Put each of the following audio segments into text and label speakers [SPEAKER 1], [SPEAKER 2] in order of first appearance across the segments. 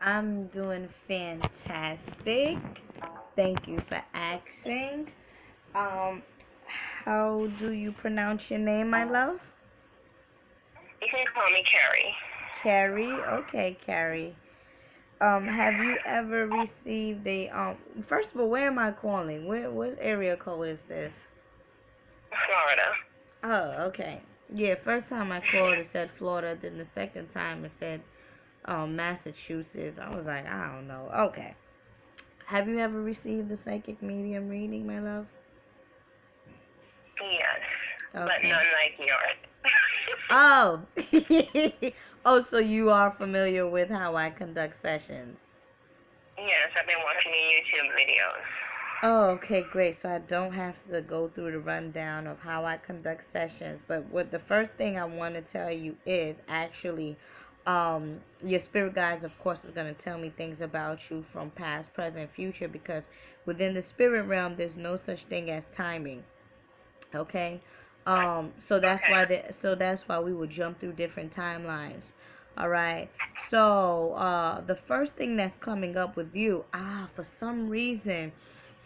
[SPEAKER 1] I'm doing fantastic. Thank you for asking. Um, how do you pronounce your name, my love?
[SPEAKER 2] You can call me Carrie.
[SPEAKER 1] Carrie. Okay, Carrie. Have you ever received a First of all, where am I calling? What area code is this?
[SPEAKER 2] Florida.
[SPEAKER 1] Oh, okay. Yeah, first time I called it said Florida, then the second time it said Massachusetts. I was like, I don't know. Okay. Have you ever received a psychic medium reading, my love?
[SPEAKER 2] Yes, but
[SPEAKER 1] Okay.
[SPEAKER 2] none like yours.
[SPEAKER 1] Oh. Oh, so you are familiar with how I conduct sessions.
[SPEAKER 2] Yes, I've been watching your YouTube videos.
[SPEAKER 1] Oh, okay, great. So I don't have to go through the rundown of how I conduct sessions. But what the first thing I want to tell you is actually, your spirit guides, of course, is going to tell me things about you from past, present, future, because within the spirit realm, there's no such thing as timing. Okay. So that's
[SPEAKER 2] Okay.
[SPEAKER 1] why that's why we would jump through different timelines. All right. So the first thing that's coming up with you, for some reason,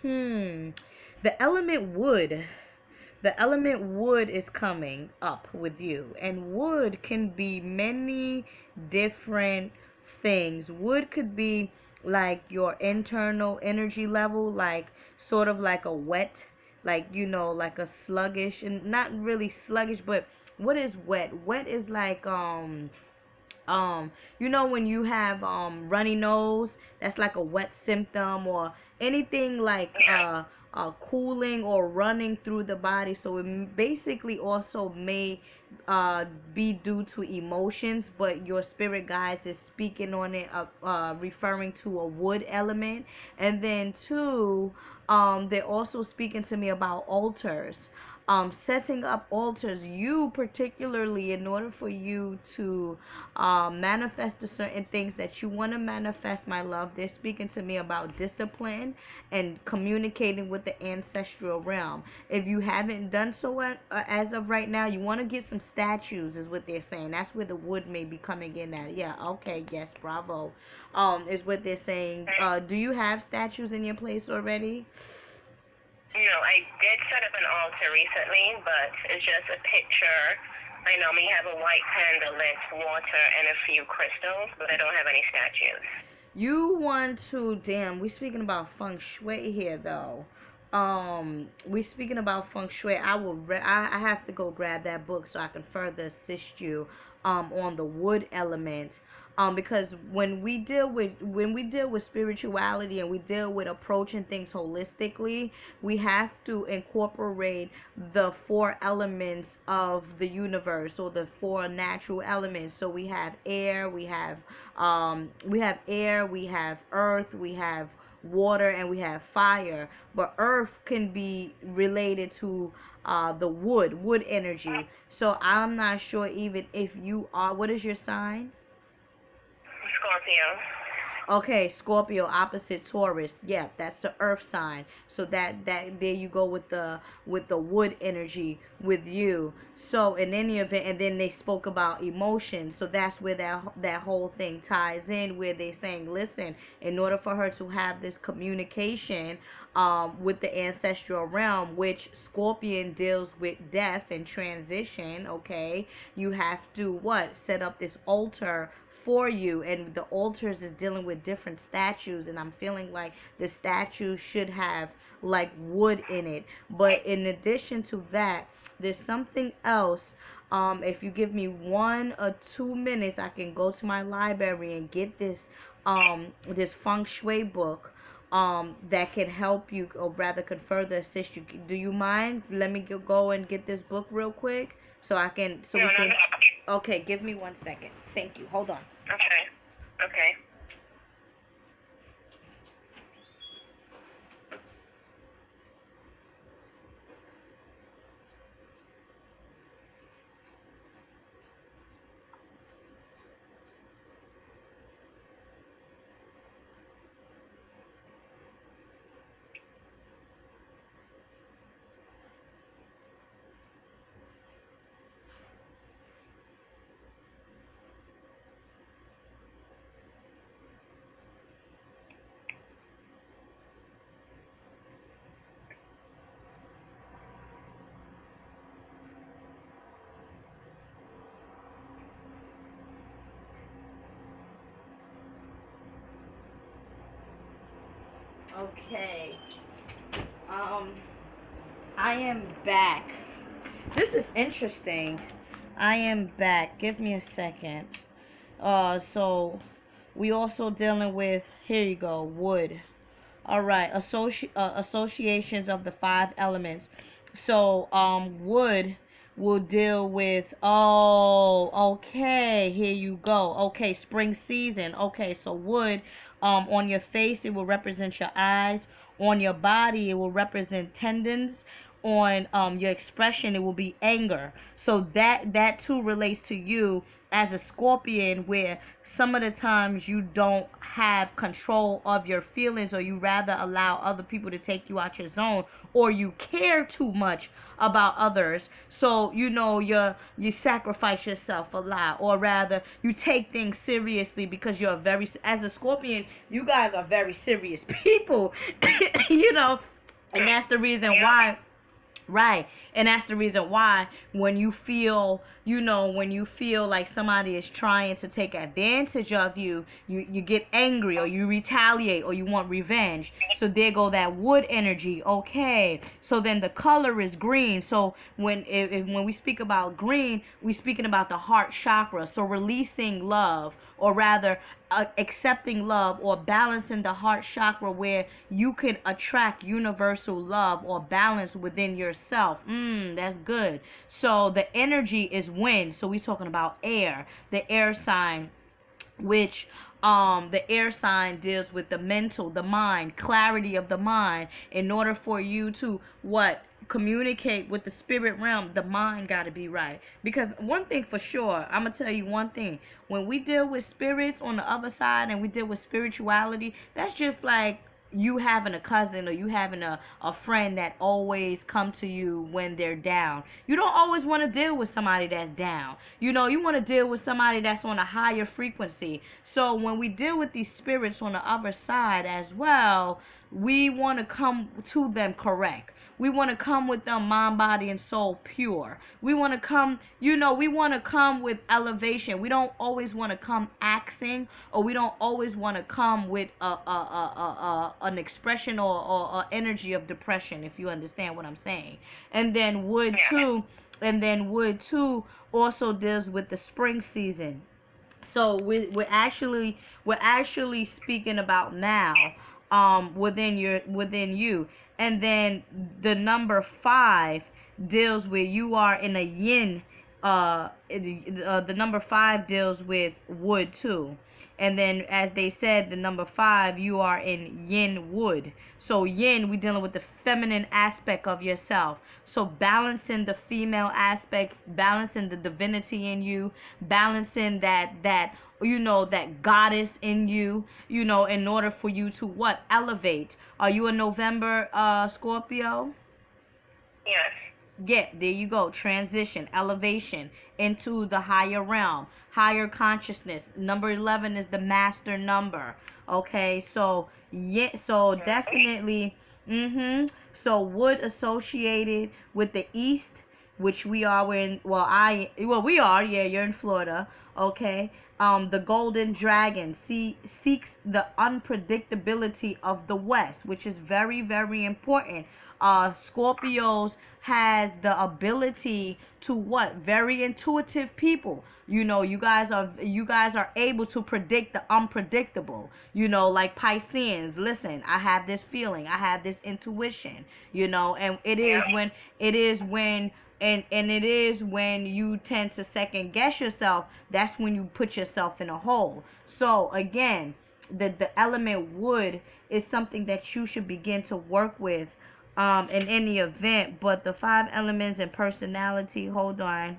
[SPEAKER 1] the element wood. The element wood is coming up with you, and wood can be many different things. Wood could be like your internal energy level, like sort of like a wet, like like a sluggish, and not really sluggish, but what is wet? Wet is like when you have runny nose, that's like a wet symptom, or anything like
[SPEAKER 2] Yeah.
[SPEAKER 1] cooling or running through the body. So it basically also may uh be due to emotions, but your spirit guides is speaking on it, referring to a wood element. And then two, they're also speaking to me about altars, setting up altars. You particularly, in order for you to manifest the certain things that you want to manifest, my love, they're speaking to me about discipline and communicating with the ancestral realm. If you haven't done so as of right now, you want to get some statues, is what they're saying. That's where the wood may be coming in at. Yeah, okay, yes, bravo. Is what they're saying. Do you have statues in your place already?
[SPEAKER 2] I did set up an altar recently, but it's just a picture. I normally have a white candle lit, water, and a few crystals, but I don't have any statues.
[SPEAKER 1] You want to, damn, we speaking about feng shui here though. We speaking about feng shui. I have to go grab that book so I can further assist you on the wood element. Because when we deal with spirituality, and we deal with approaching things holistically, we have to incorporate the four elements of the universe, or the four natural elements. So we have air, we have earth, we have water, and we have fire. But earth can be related to the wood energy. So I'm not sure even if you are. What is your sign?
[SPEAKER 2] Scorpio.
[SPEAKER 1] Okay, Scorpio opposite Taurus. Yeah, that's the earth sign. So that there you go with the wood energy with you. So in any event, and then they spoke about emotions. So that's where that whole thing ties in, where they're saying, listen, in order for her to have this communication with the ancestral realm, which Scorpion deals with death and transition, okay, you have to what? Set up this altar for you. And the altars is dealing with different statues, and I'm feeling like the statues should have like wood in it. But in addition to that, there's something else. If you give me 1 or 2 minutes, I can go to my library and get this feng shui book that can help you, or rather can further assist you. Do you mind? Let me go and get this book real quick so I can so
[SPEAKER 2] No,
[SPEAKER 1] we
[SPEAKER 2] no,
[SPEAKER 1] can.
[SPEAKER 2] no.
[SPEAKER 1] Okay, give me 1 second. Thank you. Hold on.
[SPEAKER 2] Okay. Okay.
[SPEAKER 1] Okay. I am back. This is interesting. I am back. Give me a second. So we also dealing with, here you go, wood. All right, associations of the five elements. So wood will deal with, oh, okay, here you go. Okay, spring season. Okay, so wood, on your face it will represent your eyes. On your body it will represent tendons. On your expression it will be anger. So that too relates to you as a Scorpion, where some of the times you don't have control of your feelings, or you rather allow other people to take you out your zone, or you care too much about others, so you sacrifice yourself a lot, or rather you take things seriously because you're as a Scorpion, you guys are very serious people. you know and that's the reason why. Right. And that's the reason why when you feel like somebody is trying to take advantage of you, you get angry, or you retaliate, or you want revenge. So there go that wood energy. Okay. So then the color is green. So when we speak about green, we speaking about the heart chakra. So releasing love, or rather accepting love, or balancing the heart chakra, where you can attract universal love or balance within yourself. That's good. So the energy is wind. So we're talking about air, the air sign, which the air sign deals with the mental, the mind, clarity of the mind. In order for you to communicate with the spirit realm, the mind got to be right. Because one thing for sure, I'm gonna tell you one thing: when we deal with spirits on the other side, and we deal with spirituality, that's just like you having a cousin, or you having a friend that always come to you when they're down. You don't always want to deal with somebody that's down. You want to deal with somebody that's on a higher frequency. So when we deal with these spirits on the other side as well, we want to come to them correct. We want to come with them mind, body, and soul pure. We want to come, we want to come with elevation. We don't always want to come axing, or we don't always want to come with an expression, or energy of depression, if you understand what I'm saying. And then wood too also deals with the spring season. So we're actually speaking about now, within you. And then the number 5 deals with, you are in a yin. The number 5 deals with wood too. And then, as they said, the number 5, you are in yin wood. So yin, we're dealing with the feminine aspect of yourself. So balancing the female aspect, balancing the divinity in you, balancing that goddess in you, in order for you to elevate. Are you a November Scorpio?
[SPEAKER 2] Yes.
[SPEAKER 1] Yeah, there you go. Transition, elevation into the higher realm, higher consciousness. Number 11 is the master number. Okay, so yeah, so definitely, So wood associated with the east, which we are in. We are. Yeah, you're in Florida. Okay. The golden dragon seeks the unpredictability of the west, which is very, very important. Scorpios has the ability to very intuitive people. You guys are able to predict the unpredictable. Like Pisceans. Listen, I have this feeling, I have this intuition. And it is when you tend to second guess yourself, that's when you put yourself in a hole. So again, the element wood is something that you should begin to work with in any event. But the 5 elements and personality, hold on.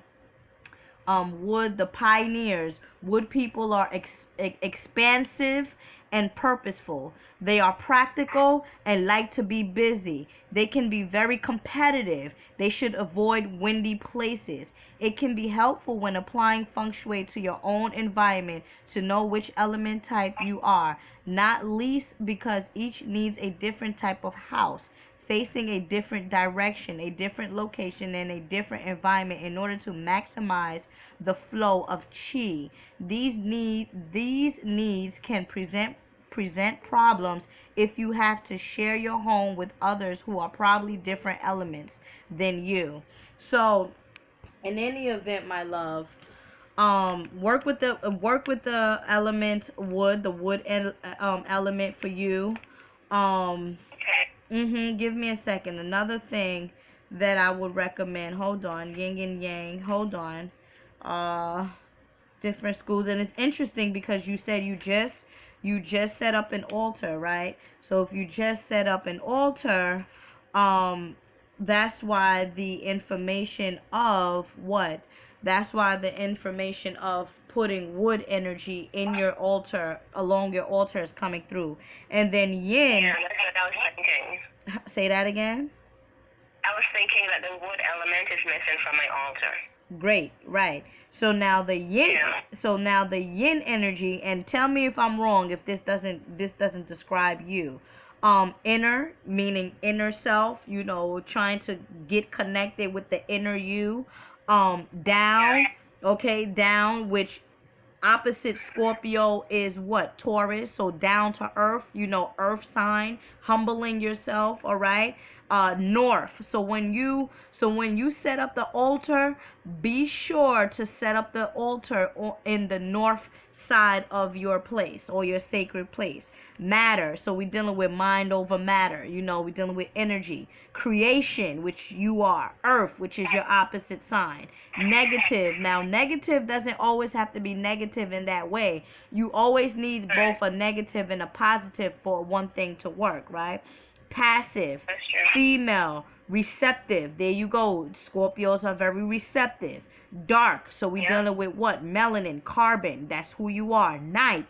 [SPEAKER 1] Wood, the pioneers, wood people are expansive and purposeful. They are practical and like to be busy. They can be very competitive. They should avoid windy places. It can be helpful when applying Feng Shui to your own environment to know which element type you are, not least because each needs a different type of house, facing a different direction, a different location, and a different environment in order to maximize the flow of chi. These needs can present present problems if you have to share your home with others who are probably different elements than you. So, in any event, my love, work with the element wood, the wood element for you. Um, Give me a second. Another thing that I would recommend. Hold on. Yin and yang. Hold on. Uh, Different schools, and it's interesting because you said you just set up an altar, right? So if you just set up an altar, um, that's why the information of what? That's why the information of putting wood energy in your altar, along your altar, is coming through. And then yin.
[SPEAKER 2] Yeah, that's what I was thinking.
[SPEAKER 1] Say that again.
[SPEAKER 2] I was thinking that the wood element is missing from my altar.
[SPEAKER 1] Great, right. So now the yin, so now the yin energy, and tell me if I'm wrong, if this doesn't describe you. Inner, meaning inner self, you know, trying to get connected with the inner you. Down, okay, down, which opposite Scorpio is what? Taurus. So down to earth, you know, earth sign, humbling yourself, all right? North. So when you set up the altar, be sure to set up the altar in the north side of your place or your sacred place. Matter, so we're dealing with mind over matter, you know, we're dealing with energy. Creation, which you are. Earth, which is your opposite sign. Negative, now negative doesn't always have to be negative in that way. You always need both a negative and a positive for one thing to work, right? Passive, female, receptive, there you go. Scorpios are very receptive. Dark, so we're dealing with what? Melanin, carbon, that's who you are. Night.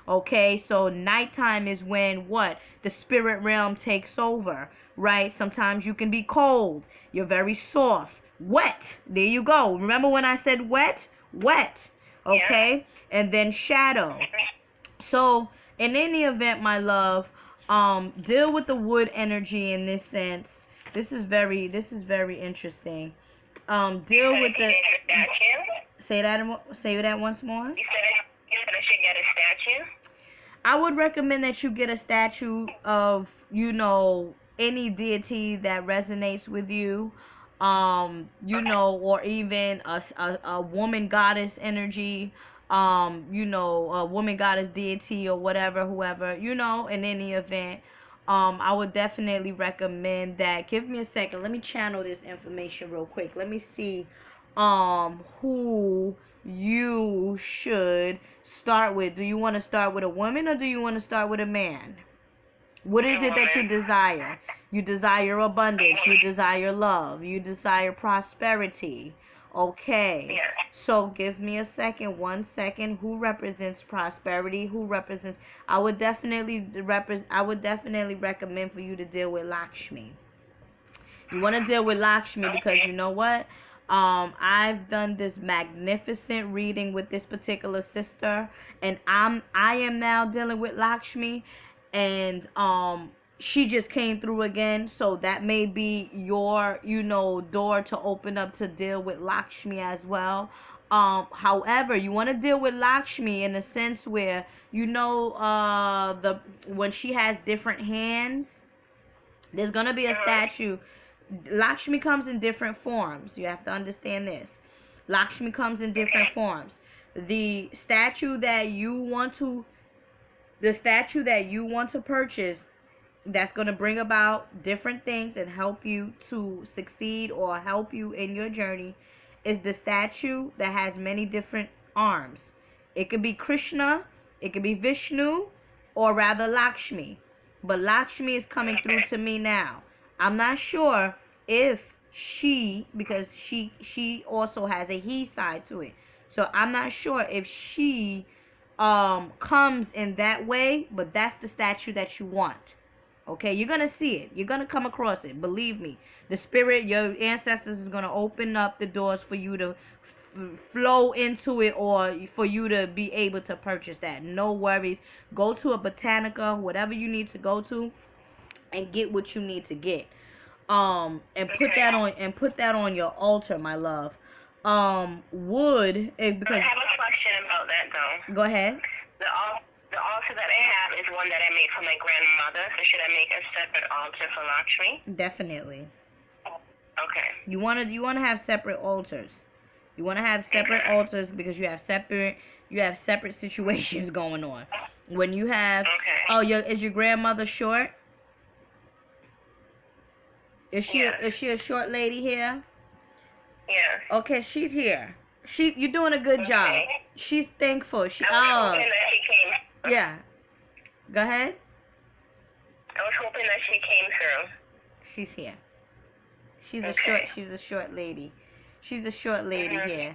[SPEAKER 1] Okay, so nighttime is when what? The spirit realm takes over, right? Sometimes you can be cold. You're very soft. Wet. There you go. Remember when I said wet? Wet. Okay? Yeah. And then shadow. So, in any event, my love, deal with the wood energy in this sense. This is very interesting. Deal with the... Say that once more.
[SPEAKER 2] You said I should get a statue?
[SPEAKER 1] I would recommend that you get a statue of, you know, any deity that resonates with you, you know, or even a woman goddess energy, you know, a woman goddess deity or whatever, whoever, you know, in any event. I would definitely recommend that. Give me a second. Let me channel this information real quick. Let me see who you should start with. Do you want to start with a woman or do you want to start with a man? What is it that you desire? You desire abundance. You desire love. You desire prosperity. Okay. So give me a second. 1 second. Who represents prosperity? Who represents? I would definitely recommend for you to deal with Lakshmi. You want to deal with Lakshmi because you know what? I've done this magnificent reading with this particular sister, and I am now dealing with Lakshmi, and she just came through again, so that may be your, you know, door to open up to deal with Lakshmi as well. However, you want to deal with Lakshmi in a sense where, you know, when she has different hands, there's gonna be a statue. Lakshmi comes in different forms. You have to understand this. Lakshmi comes in different forms. The statue that you want to purchase, that's going to bring about different things and help you to succeed or help you in your journey, is the statue that has many different arms. It could be Krishna, it could be Vishnu, or rather Lakshmi. But Lakshmi is coming through to me now. I'm not sure if because she also has a he side to it. So I'm not sure if she comes in that way, but that's the statue that you want. Okay, you're going to see it. You're going to come across it. Believe me. The spirit, your ancestors, is going to open up the doors for you to flow into it, or for you to be able to purchase that. No worries. Go to a Botanica, whatever you need to go to, and get what you need to get. And put that on your altar, my love. Wood, because
[SPEAKER 2] I have a question about that though.
[SPEAKER 1] Go ahead.
[SPEAKER 2] The altar that I have is one that for my grandmother. So should I make a separate altar for Lakshmi?
[SPEAKER 1] Definitely.
[SPEAKER 2] Okay.
[SPEAKER 1] You wanna have separate altars. You wanna have separate altars because you have separate situations going on. When you have is your grandmother short? Is she a short lady here?
[SPEAKER 2] Yeah.
[SPEAKER 1] Okay, she's here. You're doing a good job. She's thankful.
[SPEAKER 2] I was hoping that she came.
[SPEAKER 1] Yeah. Go ahead.
[SPEAKER 2] I was hoping that she came through.
[SPEAKER 1] She's here. She's a short lady. She's a short lady here.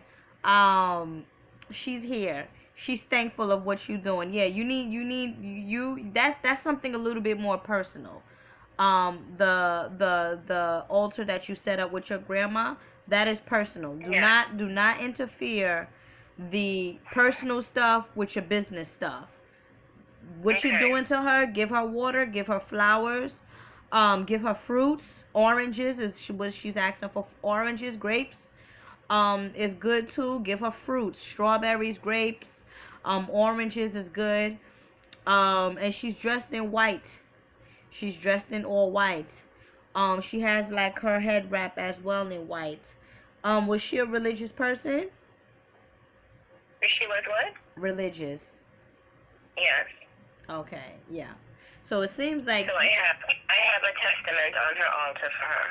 [SPEAKER 1] She's here. She's thankful of what you're doing. Yeah, that's something a little bit more personal. The altar that you set up with your grandma, that is personal. Do not interfere the personal stuff with your business stuff. What you're doing to her, give her water, give her flowers, give her fruits, oranges is what she's asking for. Oranges, grapes, is good too. Give her fruits, strawberries, grapes, oranges is good. And she's dressed in white. She's dressed in all white. She has like her head wrap as well in white. Was she a religious person?
[SPEAKER 2] She was what?
[SPEAKER 1] Religious.
[SPEAKER 2] Yes.
[SPEAKER 1] Okay, yeah. So it seems like.
[SPEAKER 2] So I have a testament on her altar for her.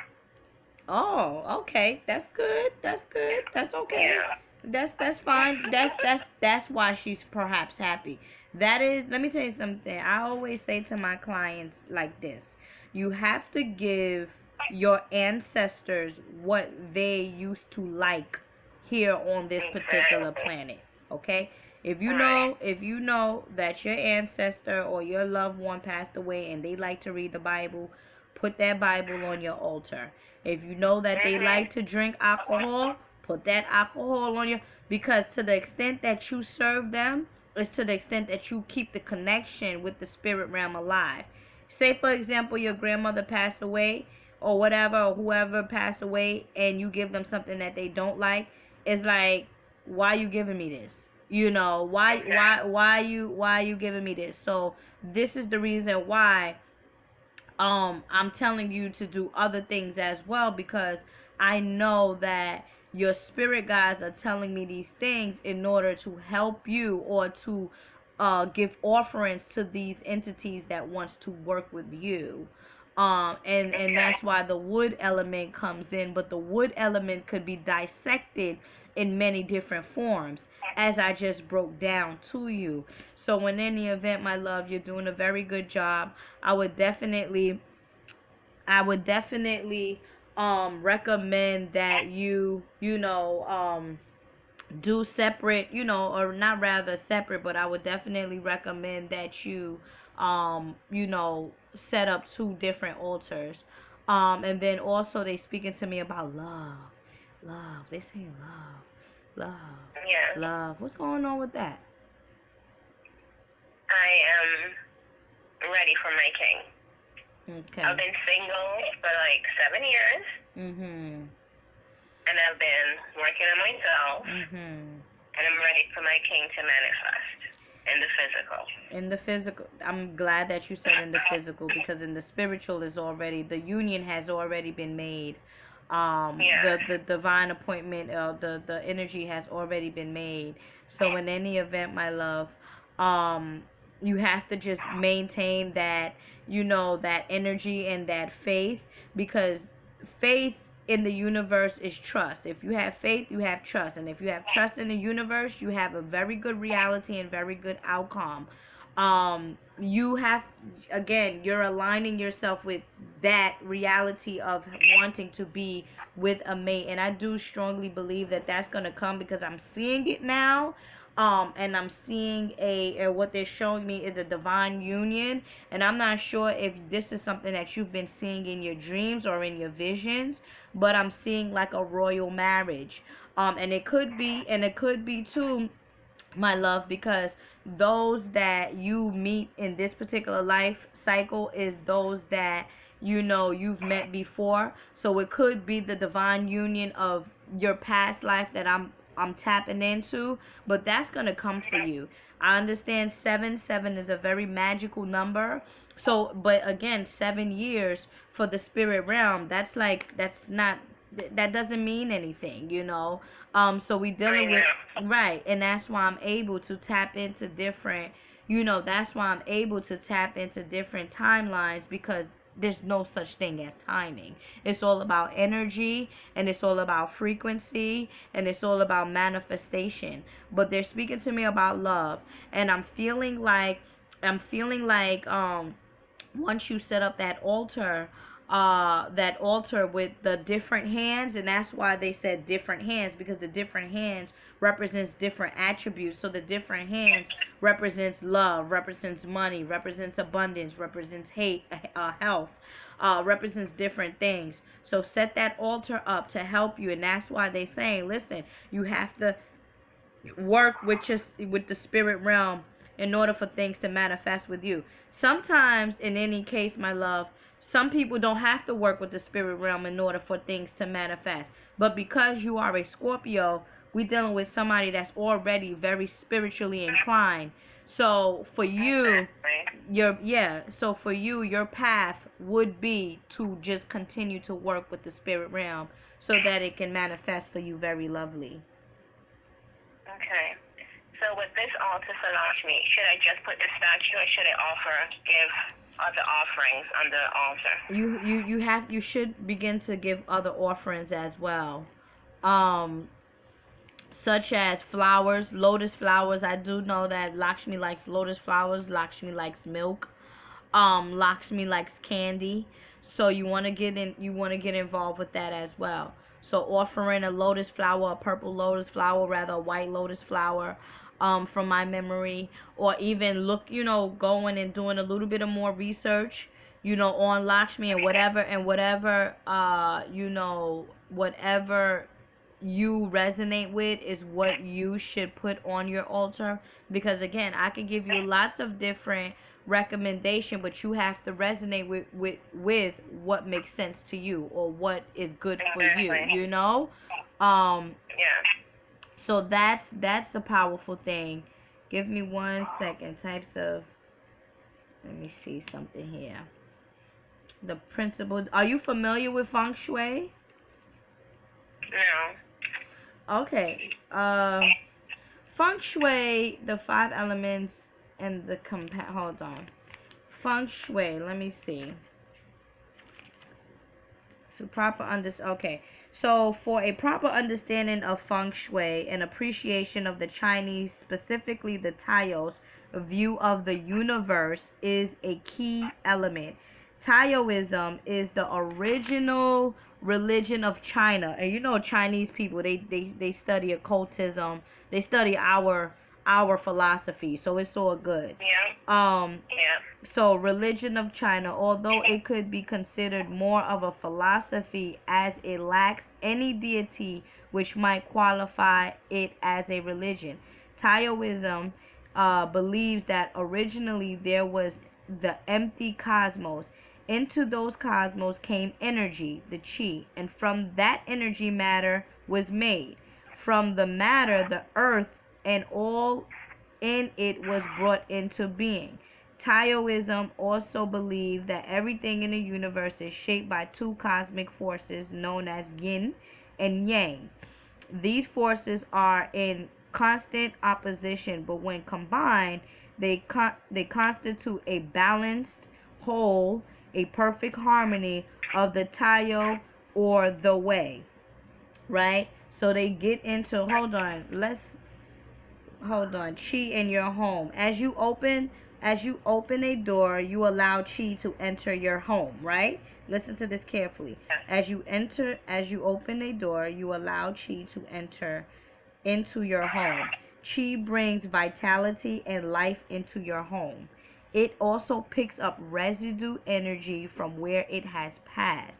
[SPEAKER 1] Oh, okay. That's good. That's good. That's okay.
[SPEAKER 2] Yeah.
[SPEAKER 1] That's fine. That's why she's perhaps happy. That is. Let me tell you something. I always say to my clients like this: you have to give your ancestors what they used to like here on this particular planet. Okay? If you know that your ancestor or your loved one passed away and they like to read the Bible, put that Bible on your altar. If you know that they like to drink alcohol, put that alcohol on your, because to the extent that you serve them is to the extent that you keep the connection with the spirit realm alive. Say for example your grandmother passed away or whatever, or whoever passed away, and you give them something that they don't like, it's like, why you giving me this? You know, why you giving me this? So this is the reason why I'm telling you to do other things as well, because I know that your spirit guides are telling me these things in order to help you or to give offerings to these entities that wants to work with you. And that's why the wood element comes in, but the wood element could be dissected in many different forms, as I just broke down to you. So in any event, my love, you're doing a very good job. I would definitely recommend that you do separate, or not rather separate, but I would definitely recommend that you set up 2 different altars. And then also they speaking to me about love. They saying love.
[SPEAKER 2] Yeah.
[SPEAKER 1] Love. What's going on with that?
[SPEAKER 2] I am ready for my king.
[SPEAKER 1] Okay.
[SPEAKER 2] I've been single for like 7 years. And I've been working on myself. And I'm ready for my king to manifest in the physical.
[SPEAKER 1] In the physical. I'm glad that you said in the physical, because in the spiritual is already, the union has already been made. The divine appointment, the energy has already been made. So in any event, my love, you have to just maintain that, that energy and that faith, because faith in the universe is trust. If you have faith, you have trust. And if you have trust in the universe, you have a very good reality and very good outcome. You have, again, you're aligning yourself with that reality of wanting to be with a mate. And I do strongly believe that that's going to come, because I'm seeing it now. And I'm seeing what they're showing me is a divine union, and I'm not sure if this is something that you've been seeing in your dreams or in your visions, but I'm seeing like a royal marriage. And it could be too, my love, because those that you meet in this particular life cycle is those that you've met before. So it could be the divine union of your past life that I'm tapping into, but that's gonna come for you. I understand seven is a very magical number. So, but again, 7 years for the spirit realm, that's like, that's not, that doesn't mean anything, you know. So we dealing with, right, and that's why I'm able to tap into different, you know, that's why I'm able to tap into different timelines, because there's no such thing as timing. It's all about energy, and it's all about frequency, and it's all about manifestation. But they're speaking to me about love, and I'm feeling like once you set up that altar with the different hands, and that's why they said different hands, because the different hands represents different attributes. So the different hands represents love, represents money, represents abundance, represents health, represents different things. So set that altar up to help you, and that's why they saying, listen, you have to work with the spirit realm in order for things to manifest with you. Sometimes, in any case, my love, some people don't have to work with the spirit realm in order for things to manifest. But because you are a Scorpio, we're dealing with somebody that's already very spiritually inclined. So for you, so for you, your path would be to just continue to work with the spirit realm so that it can manifest for you very lovely.
[SPEAKER 2] Okay. So with this altar for Lakshmi, should I just put the statue, or should I give other offerings on the altar?
[SPEAKER 1] You should begin to give other offerings as well. Such as flowers, lotus flowers. I do know that Lakshmi likes lotus flowers. Lakshmi likes milk. Lakshmi likes candy. So you want to get involved with that as well. So offering a lotus flower, a purple lotus flower, rather a white lotus flower, from my memory, or even going and doing a little bit of more research, on Lakshmi, and whatever, whatever you resonate with is what you should put on your altar. Because again, I could give you lots of different recommendation, but you have to resonate with what makes sense to you, or what is good for you, so that's a powerful thing. Give me 1 second. Types of, let me see something here. The principles. Are you familiar with Feng Shui?
[SPEAKER 2] No.
[SPEAKER 1] Okay. Feng Shui, the 5 elements and the hold on. Feng Shui, let me see. Okay. So for a proper understanding of Feng Shui and appreciation of the Chinese, specifically the Taoist view of the universe, is a key element. Taoism is the original religion of China, and Chinese people, they study occultism, they study our philosophy, so it's all good. So religion of China, although it could be considered more of a philosophy, as it lacks any deity which might qualify it as a religion. Taoism believes that originally there was the empty cosmos. Into those cosmos came energy, the chi, and from that energy matter was made. From the matter, the earth and all in it was brought into being. Taoism also believes that everything in the universe is shaped by 2 cosmic forces known as yin and yang. These forces are in constant opposition, but when combined, they constitute a balanced whole, a perfect harmony of the Tao, or the way. Right? So they get into, hold on, chi in your home. As you open a door, you allow chi to enter your home, right? Listen to this carefully. As you open a door, you allow chi to enter into your home. Chi brings vitality and life into your home. It also picks up residue energy from where it has passed.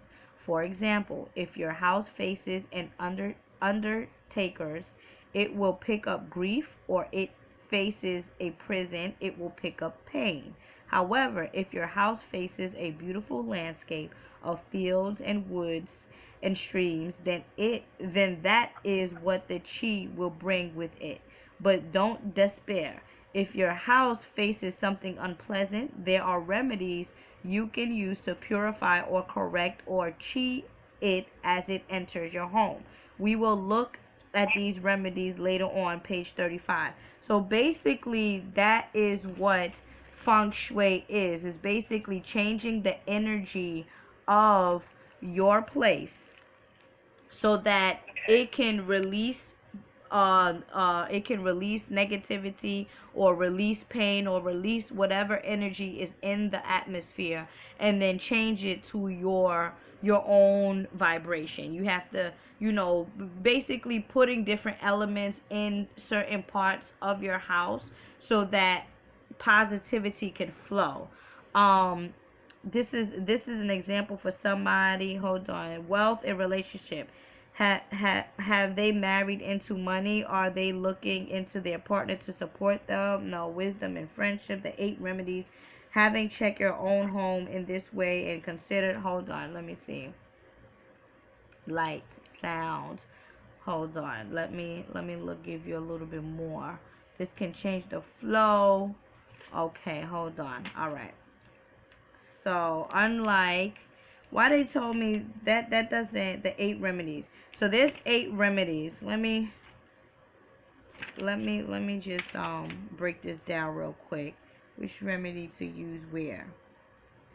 [SPEAKER 1] For example, if your house faces an undertaker's, it will pick up grief, or it faces a prison, it will pick up pain. However, if your house faces a beautiful landscape of fields and woods and streams, then that is what the chi will bring with it. But don't despair. If your house faces something unpleasant, there are remedies you can use to purify or correct or cheat it as it enters your home. We will look at these remedies later on, page 35. So basically, that is what Feng Shui is. It's basically changing the energy of your place so that it can release negativity or release pain or release whatever energy is in the atmosphere, and then change it to your own vibration. You have to, basically putting different elements in certain parts of your house so that positivity can flow. um this is an example for somebody. Hold on. Wealth and relationship. Have they married into money? Are they looking into their partner to support them? No. Wisdom and friendship. The 8 remedies. Having checked your own home in this way and considered. Hold on. Let me see. Light, sound. Hold on. Let me give you a little bit more. This can change the flow. Okay. Hold on. All right. So unlike why they told me that doesn't the 8 remedies. So there's 8 remedies. Let me just break this down real quick. Which remedy to use where?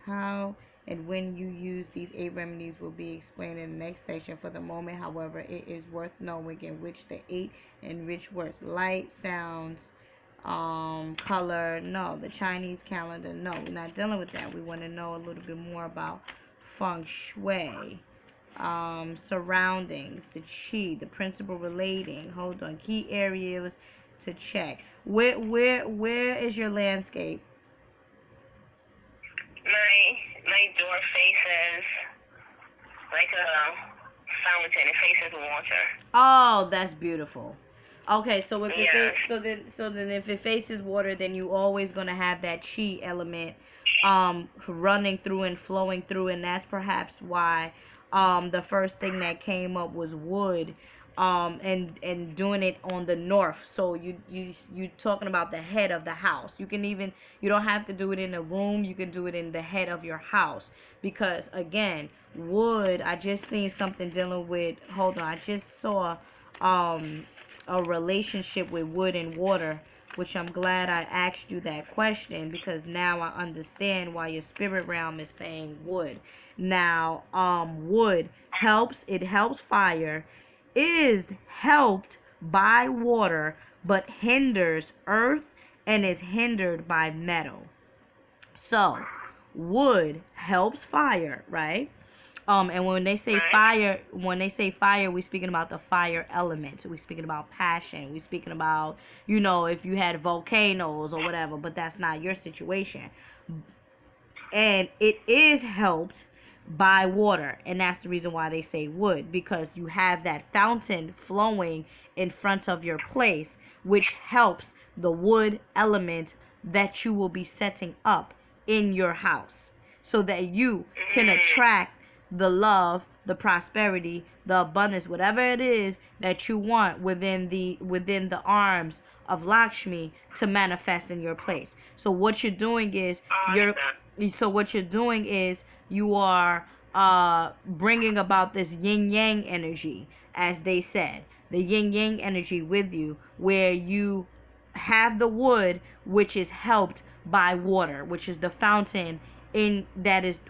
[SPEAKER 1] How and when you use these 8 remedies will be explained in the next section. For the moment, however, it is worth knowing in which the 8 enriched words: light, sounds, color. No. The Chinese calendar. No, we're not dealing with that. We want to know a little bit more about Feng Shui. Surroundings, the chi, the principle relating. Hold on. Key areas to check. Where is your landscape?
[SPEAKER 2] My door faces like a fountain. It faces water.
[SPEAKER 1] Oh, that's beautiful. Okay, so if
[SPEAKER 2] Yes.
[SPEAKER 1] then if it faces water, then you always gonna have that chi element running through and flowing through, and that's perhaps why the first thing that came up was wood, and doing it on the north. So you talking about the head of the house. You don't have to do it in a room. You can do it in the head of your house, because again, wood. I just seen something dealing with. Hold on, I just saw a relationship with wood and water, which I'm glad I asked you that question, because now I understand why your spirit realm is saying wood. Now, wood it helps fire, is helped by water, but hinders earth and is hindered by metal. So, wood helps fire, right? And when they say fire, we're speaking about the fire element. We're speaking about passion. We're speaking about, if you had volcanoes or whatever, but that's not your situation. And it is helped by water, and that's the reason why they say wood, because you have that fountain flowing in front of your place, which helps the wood element that you will be setting up in your house, so that you can attract the love, the prosperity, the abundance, whatever it is that you want within the arms of Lakshmi to manifest in your place. So what you're doing is you are bringing about this yin yang energy, as they said, the yin yang energy with you, where you have the wood, which is helped by water, which is the fountain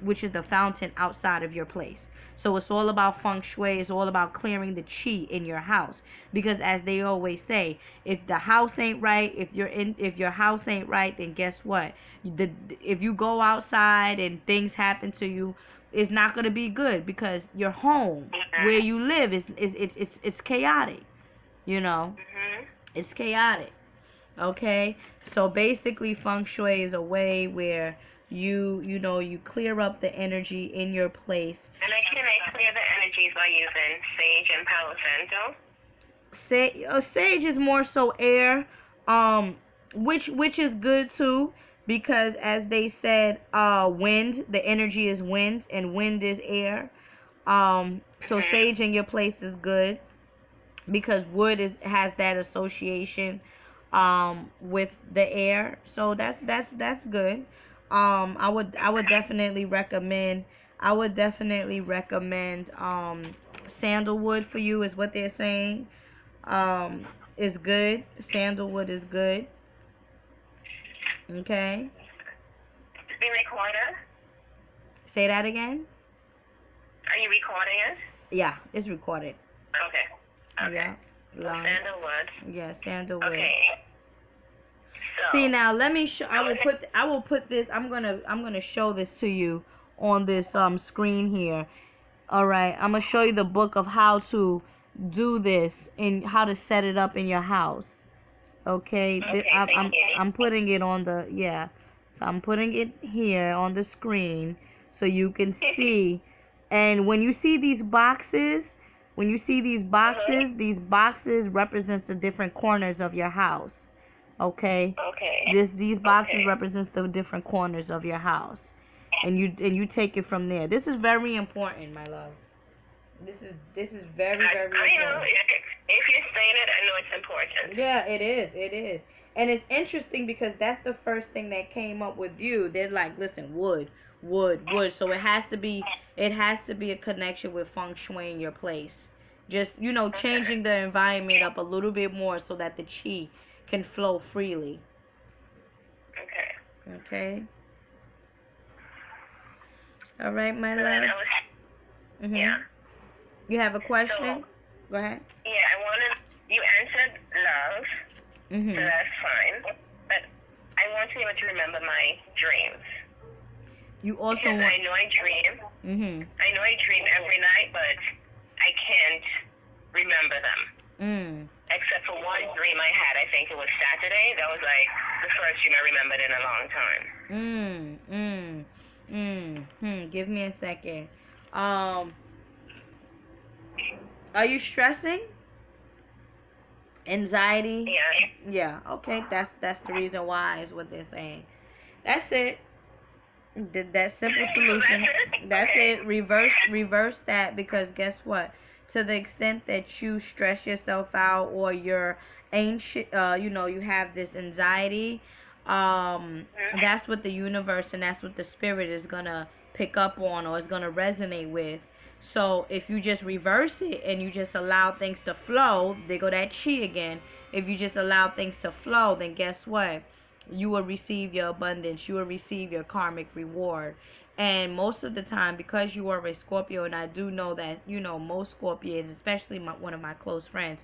[SPEAKER 1] which is the fountain outside of your place. So it's all about Feng Shui. It's all about clearing the chi in your house, because as they always say, if the house ain't right, if your house ain't right, then guess what? If you go outside and things happen to you, it's not going to be good, because your home where you live it's chaotic. It's chaotic. Okay, so basically Feng Shui is a way where you clear up the energy in your place.
[SPEAKER 2] And can I clear the energies by using sage and Palo Santo?
[SPEAKER 1] Sage is more so air, which is good too, because as they said, wind, the energy is wind, and wind is air. So sage in your place is good, because wood has that association with the air. So that's good. I would definitely recommend sandalwood for you is what they're saying. Is good. Sandalwood is good. Okay.
[SPEAKER 2] Be recorded?
[SPEAKER 1] Say that again.
[SPEAKER 2] Are you recording it?
[SPEAKER 1] Yeah, it's recorded.
[SPEAKER 2] Okay.
[SPEAKER 1] Yeah.
[SPEAKER 2] Sandalwood.
[SPEAKER 1] Yeah, sandalwood.
[SPEAKER 2] Okay. So.
[SPEAKER 1] See now, let me show. I will put this. I'm gonna show this to you on this screen here. All right. I'm gonna show you the book of how to do this and how to set it up in your house. Okay. I'm putting it on the So I'm putting it here on the screen so you can see. And when you see these boxes, these boxes represents the different corners of your house. Okay. These boxes represents the different corners of your house, and you take it from there. This is very important, my love. This is very important.
[SPEAKER 2] I know. If you're saying it, I know it's important.
[SPEAKER 1] Yeah, it is. It is. And it's interesting because that's the first thing that came up with you. They're like, listen, wood. So it has to be a connection with Feng Shui in your place. Just, changing the environment up a little bit more so that the chi can flow freely. Okay. All right, my love.
[SPEAKER 2] Yeah.
[SPEAKER 1] You have a question? Go ahead.
[SPEAKER 2] Yeah, you answered love, so that's fine. But I want to be able to remember my dreams.
[SPEAKER 1] You also
[SPEAKER 2] because I know I dream. I know I dream every night, but I can't remember them. Except for one dream I had. I think it was Saturday. That was like the first dream I remembered in a long time.
[SPEAKER 1] Give me a second. Are you stressing? Anxiety?
[SPEAKER 2] Yeah.
[SPEAKER 1] Yeah. Okay. That's the reason why is what they're saying. That's it. That simple solution. That's it. Reverse that, because guess what? To the extent that you stress yourself out or you're anxious, you have this anxiety, that's what the universe and that's what the spirit is gonna pick up on or is gonna resonate with. So if you just reverse it and you just allow things to flow, they go that chi again. If you just allow things to flow, then guess what? You will receive your abundance. You will receive your karmic reward. And most of the time, because you are a Scorpio, and I do know that, most Scorpions, especially one of my close friends,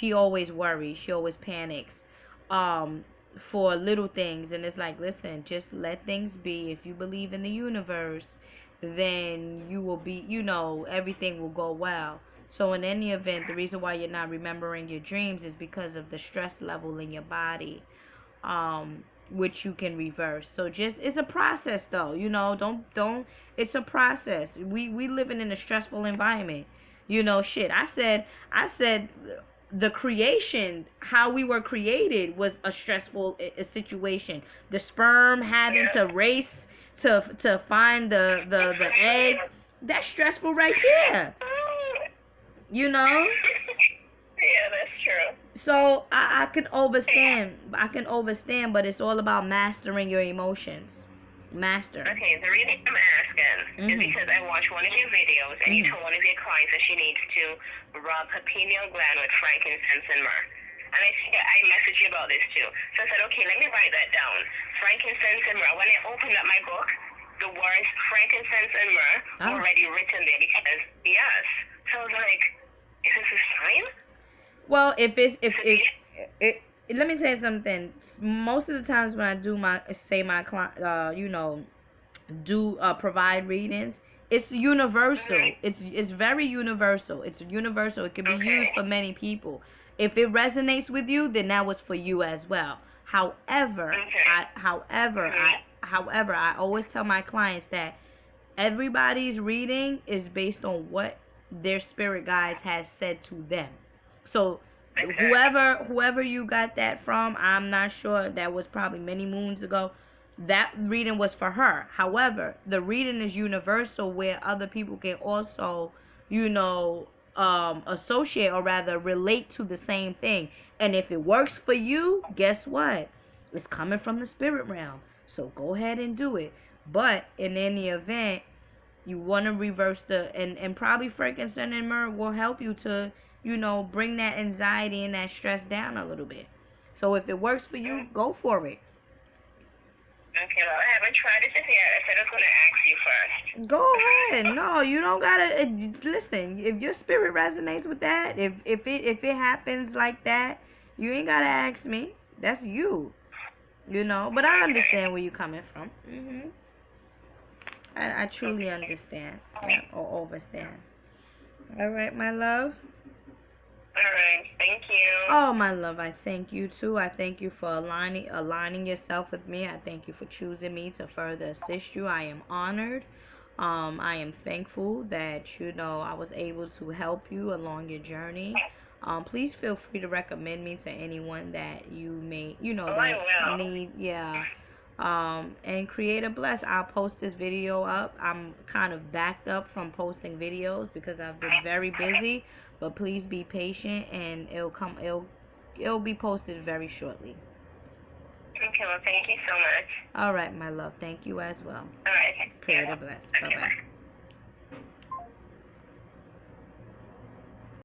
[SPEAKER 1] she always worries. She always panics for little things. And it's like, listen, just let things be. If you believe in the universe, then you will be, everything will go well. So in any event, the reason why you're not remembering your dreams is because of the stress level in your body, which you can reverse. So it's a process though, don't it's a process. We living in a stressful environment. I said the creation, how we were created, was a stressful situation. The sperm having to race to find the egg, that's stressful right there.
[SPEAKER 2] Yeah, that's true.
[SPEAKER 1] So I can understand, but it's all about mastering your emotions.
[SPEAKER 2] Okay, the reason I'm asking is because I watched one of your videos and you told one of your clients that she needs to rub her pineal gland with frankincense and myrrh. And I messaged you about this too. So I said, okay, let me write that down. Frankincense and myrrh. When I opened up my book, the words frankincense and myrrh were already written there because, yes. So I was like, is this a sign?
[SPEAKER 1] Well, let me tell you something. Most of the times when I do my client, provide readings, it's universal. It's very universal. It's universal. It can be used for many people. If it resonates with you, then that was for you as well. However, I always tell my clients that everybody's reading is based on what their spirit guides has said to them. So whoever you got that from, I'm not sure. That was probably many moons ago. That reading was for her. However, the reading is universal, where other people can also, associate, or rather relate to the same thing. And if it works for you, guess what? It's coming from the spirit realm. So go ahead and do it. But in any event, you want to reverse and probably frankincense and myrrh will help you to, bring that anxiety and that stress down a little bit. So if it works for you, go for it.
[SPEAKER 2] Okay, well, I haven't tried it just yet. I said I was going to ask you first.
[SPEAKER 1] Go ahead. No, you don't gotta listen. If your spirit resonates with that, if it happens like that, you ain't gotta ask me. That's you. But I understand where you're coming from. I truly understand, or overstand. All right, my love.
[SPEAKER 2] All right, thank you.
[SPEAKER 1] Oh, my love, I thank you too. I thank you for aligning yourself with me. I thank you for choosing me to further assist you. I am honored. I am thankful that I was able to help you along your journey. Please feel free to recommend me to anyone that you may, that need, and create a bless. I'll post this video up. I'm kind of backed up from posting videos because I've been very busy, but please be patient and it'll be posted very shortly.
[SPEAKER 2] Okay, well, thank you so much.
[SPEAKER 1] All right, my love. Thank you as well.
[SPEAKER 2] All right.
[SPEAKER 1] Create a bless. Bye-bye.